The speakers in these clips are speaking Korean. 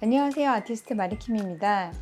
안녕하세요. 아티스트 마리킴입니다.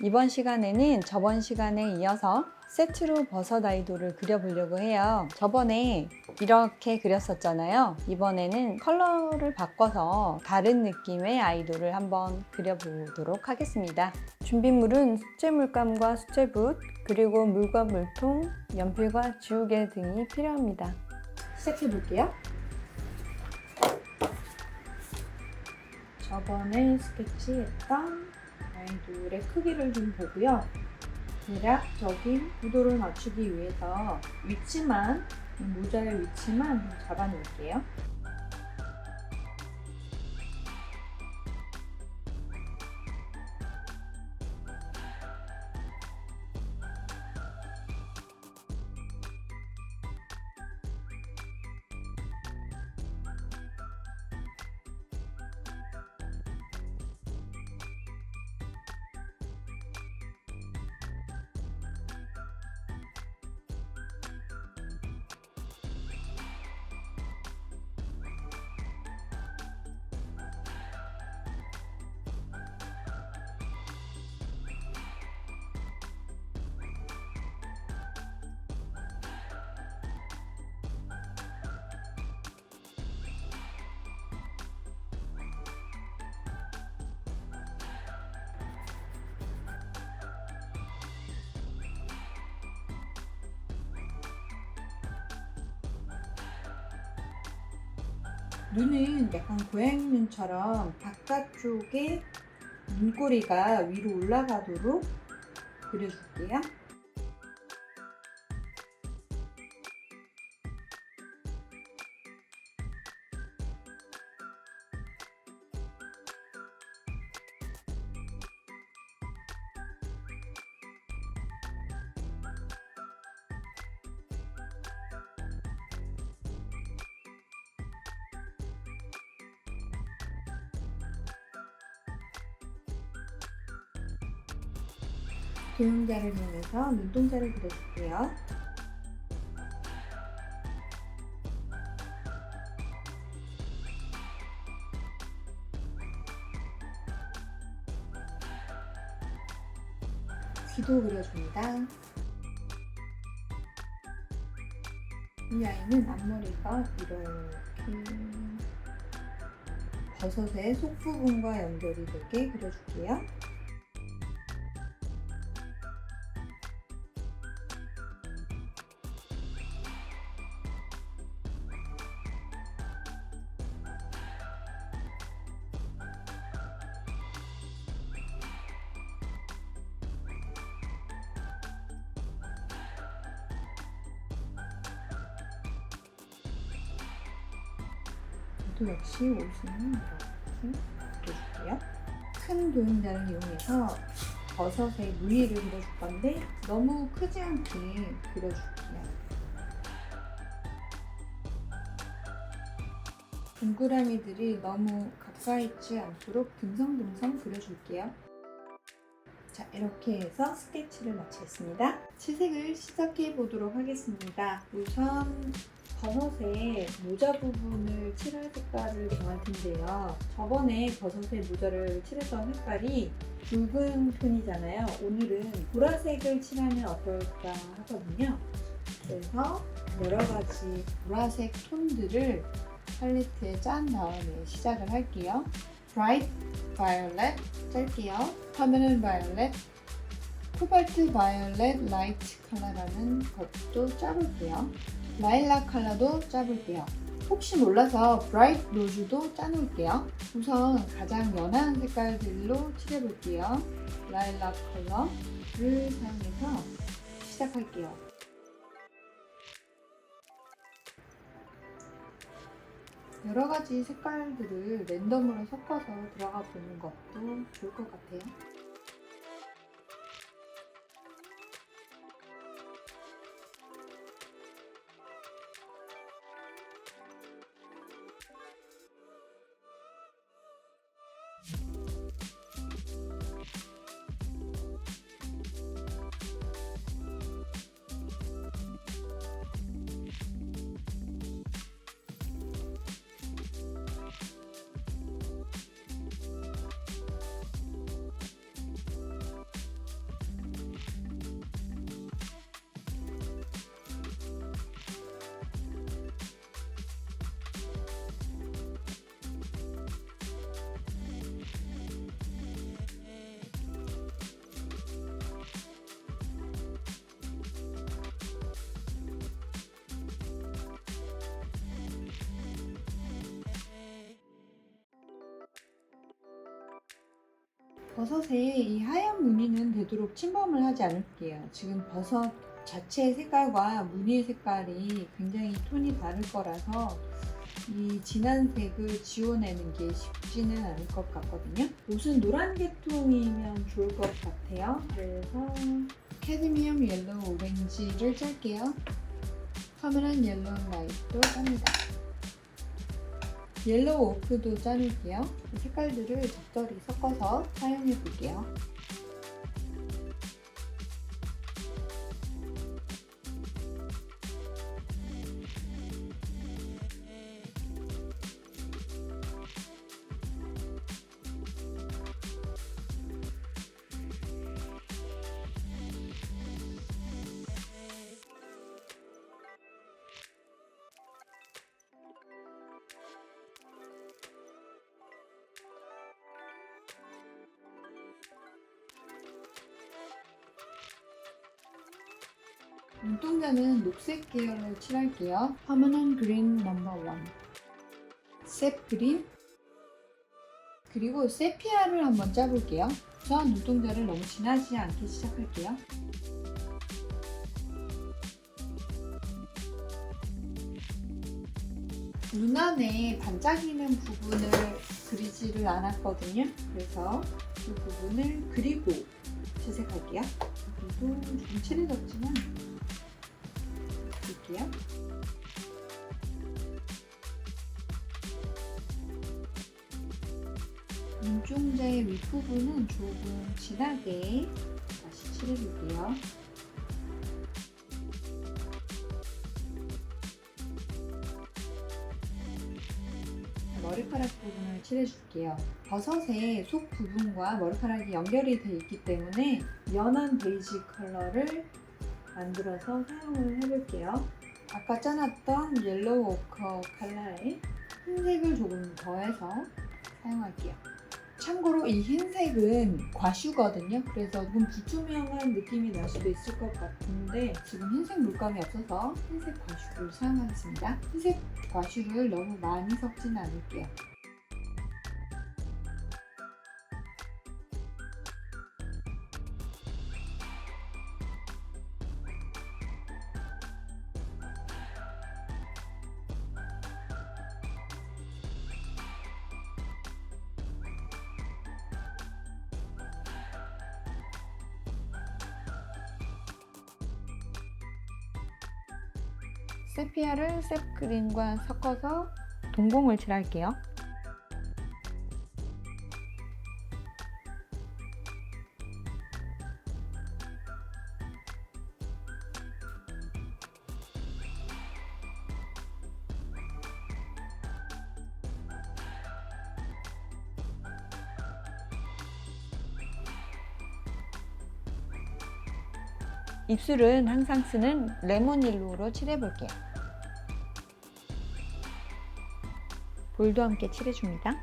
이번 시간에는 저번 시간에 이어서 세트로 버섯 아이돌을 그려보려고 해요. 저번에 이렇게 그렸었잖아요. 이번에는 컬러를 바꿔서 다른 느낌의 아이돌을 한번 그려보도록 하겠습니다. 준비물은 수채 물감과 수채붓, 그리고 물과 물통, 연필과 지우개 등이 필요합니다. 시작해 볼게요. 저번에 스케치했던 아이돌의 크기를 좀 보고요. 대략적인 구도를 맞추기 위해서 모자의 위치만 좀 잡아놓을게요. 눈은 약간 고양이 눈처럼 바깥쪽에 눈꼬리가 위로 올라가도록 그려줄게요. 도형자를 이용해서 눈동자를 그려줄게요. 귀도 그려줍니다. 이 아이는 앞머리가 이렇게 버섯의 속부분과 연결이 되게 그려줄게요. 또 역시 옷은 이렇게 그려줄게요. 큰 도형자를 이용해서 버섯의 무늬를 그려줄 건데 너무 크지 않게 그려줄게요. 동그라미들이 너무 가까이 있지 않도록 듬성듬성 그려줄게요. 자, 이렇게 해서 스케치를 마치겠습니다. 채색을 시작해 보도록 하겠습니다. 우선 버섯의 모자 부분을 칠할 색깔을 정할 텐데요. 저번에 버섯의 모자를 칠했던 색깔이 붉은 톤이잖아요. 오늘은 보라색을 칠하면 어떨까 하거든요. 그래서 여러 가지 보라색 톤들을 팔레트에 짠 다음에 시작을 할게요. Bright Violet 짤게요. Permanent Violet, 코발트 바이올렛 라이트 컬러라는 것도 짜볼게요. 라일락 컬러도 짜볼게요. 혹시 몰라서 브라이트 로즈도 짜놓을게요. 우선 가장 연한 색깔들로 칠해볼게요. 라일락 컬러를 사용해서 시작할게요. 여러 가지 색깔들을 랜덤으로 섞어서 들어가 보는 것도 좋을 것 같아요. 버섯에 이 하얀 무늬는 되도록 침범을 하지 않을게요. 지금 버섯 자체의 색깔과 무늬의 색깔이 굉장히 톤이 다를 거라서 이 진한 색을 지워내는 게 쉽지는 않을 것 같거든요. 옷은 노란 계통이면 좋을 것 같아요. 그래서 캐드미엄 옐로우 오렌지를 짤게요. 카메란 옐로우 라이트도 짭니다. 옐로우 오크도 자를게요. 이 색깔들을 적절히 섞어서 사용해 볼게요. 눈동자는 녹색 계열을 칠할게요. 퍼머넌트 그린 넘버 1, 셉 그린, 그리고 세피아를 한번 짜볼게요. 우선 눈동자를 너무 진하지 않게 시작할게요. 눈 안에 반짝이는 부분을 그리지를 않았거든요. 그래서 이 부분을 그리고 채색할게요. 그래도 좀 칠해졌지만 볼게요. 눈동자의 윗부분은 조금 진하게 다시 칠해줄게요. 머리카락 부분을 칠해줄게요. 버섯의 속 부분과 머리카락이 연결이 되어 있기 때문에 연한 베이지 컬러를 만들어서 사용을 해볼게요. 아까 짜놨던 옐로우 오커 컬러에 흰색을 조금 더해서 사용할게요. 참고로 이 흰색은 과슈거든요. 그래서 조금 불투명한 느낌이 날 수도 있을 것 같은데 지금 흰색 물감이 없어서 흰색 과슈를 사용하겠습니다. 흰색 과슈를 너무 많이 섞지는 않을게요. 세피아를 셉 그린과 섞어서 동공을 칠할게요. 입술은 항상 쓰는 레몬 옐로우로 칠해볼게요. 볼도 함께 칠해줍니다.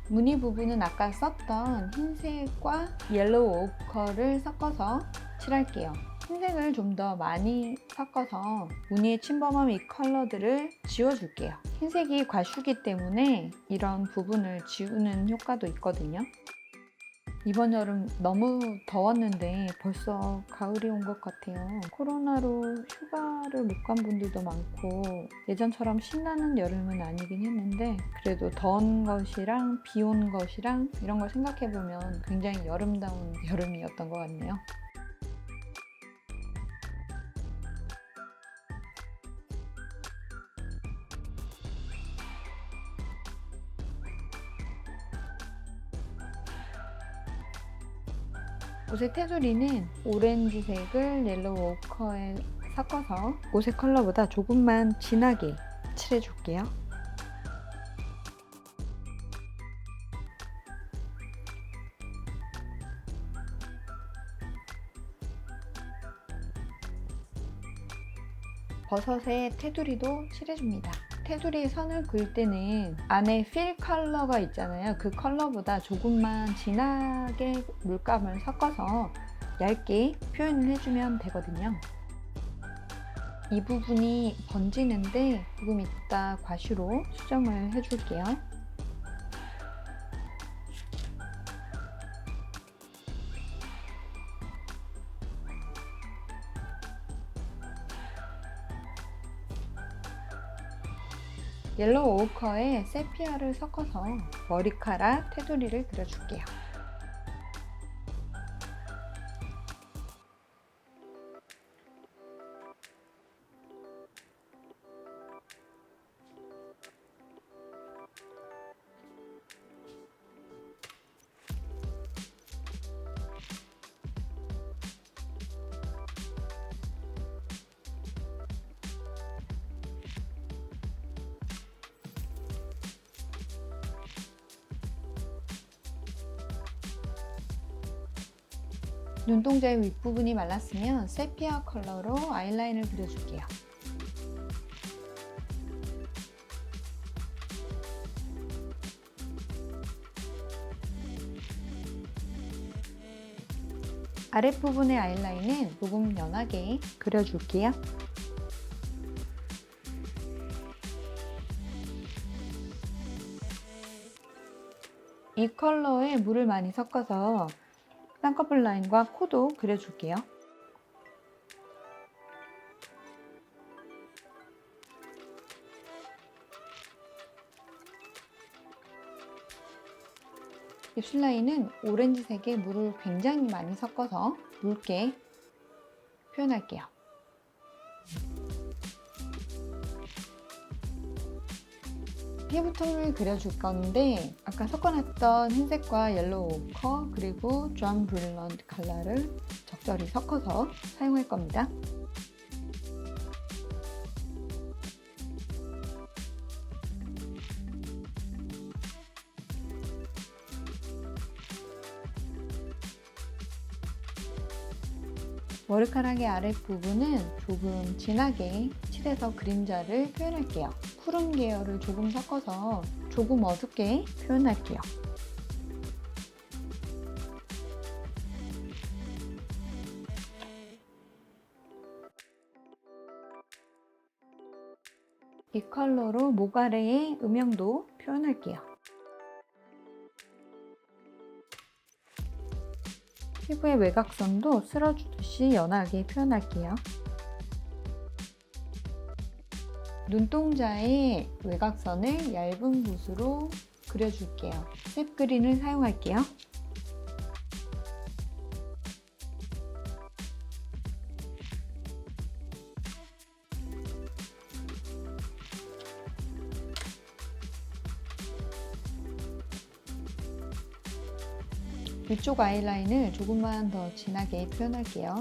무늬 부분은 아까 썼던 흰색과 옐로우 오커를 섞어서 칠할게요. 흰색을 좀 더 많이 섞어서 무늬의 침범한 이 컬러들을 지워줄게요. 흰색이 과슈기 때문에 이런 부분을 지우는 효과도 있거든요. 이번 여름 너무 더웠는데 벌써 가을이 온 것 같아요. 코로나로 휴가를 못 간 분들도 많고 예전처럼 신나는 여름은 아니긴 했는데 그래도 더운 것이랑 비 온 것이랑 이런 걸 생각해보면 굉장히 여름다운 여름이었던 것 같네요. 옷의 테두리는 오렌지색을 옐로우 오커에 섞어서 옷의 컬러보다 조금만 진하게 칠해줄게요. 버섯의 테두리도 칠해줍니다. 테두리 선을 그을 때는 안에 필 컬러가 있잖아요. 그 컬러보다 조금만 진하게 물감을 섞어서 얇게 표현을 해주면 되거든요. 이 부분이 번지는데 조금 이따 과슈로 수정을 해줄게요. 옐로우 오커에 세피아를 섞어서 머리카락 테두리를 그려줄게요. 눈동자의 윗부분이 말랐으면 세피아 컬러로 아이라인을 그려줄게요. 아랫부분의 아이라인은 조금 연하게 그려줄게요. 이 컬러에 물을 많이 섞어서 쌍꺼풀 라인과 코도 그려줄게요. 입술 라인은 오렌지색에 물을 굉장히 많이 섞어서 묽게 표현할게요. 피부톤을 그려줄 건데 아까 섞어놨던 흰색과 옐로우 오커 그리고 존 브릴런트 컬러를 적절히 섞어서 사용할 겁니다. 머리카락의 아랫부분은 조금 진하게 칠해서 그림자를 표현할게요. 푸른 계열을 조금 섞어서 조금 어둡게 표현할게요. 이 컬러로 목 아래의 음영도 표현할게요. 피부의 외곽선도 쓸어주듯이 연하게 표현할게요. 눈동자의 외곽선을 얇은 붓으로 그려줄게요. 셉그린을 사용할게요. 위쪽 아이라인을 조금만 더 진하게 표현할게요.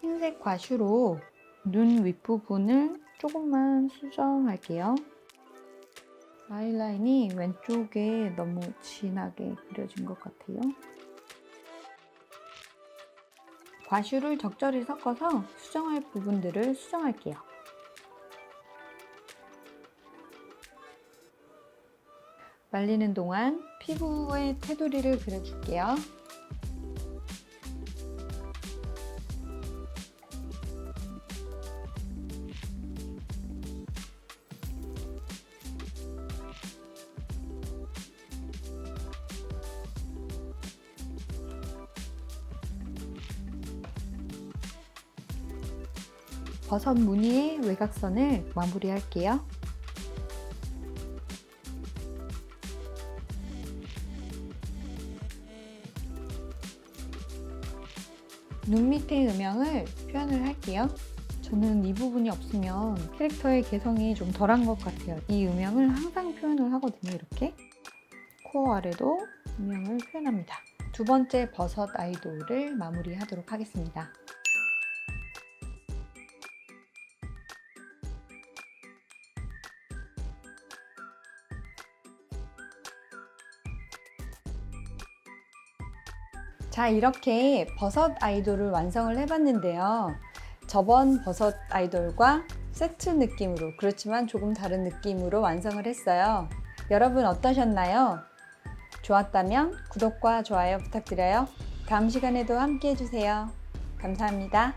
흰색 과슈로 눈 윗부분을 조금만 수정할게요. 아이라인이 왼쪽에 너무 진하게 그려진 것 같아요. 과슈를 적절히 섞어서 수정할 부분들을 수정할게요. 말리는 동안 피부의 테두리를 그려줄게요. 버섯 무늬의 외곽선을 마무리할게요. 눈 밑의 음영을 표현을 할게요. 저는 이 부분이 없으면 캐릭터의 개성이 좀 덜한 것 같아요. 이 음영을 항상 표현을 하거든요. 이렇게 코 아래도 음영을 표현합니다. 두 번째 버섯 아이돌을 마무리하도록 하겠습니다. 자, 이렇게 버섯 아이돌을 완성을 해봤는데요. 저번 버섯 아이돌과 세트 느낌으로, 그렇지만 조금 다른 느낌으로 완성을 했어요. 여러분 어떠셨나요? 좋았다면 구독과 좋아요 부탁드려요. 다음 시간에도 함께 해주세요. 감사합니다.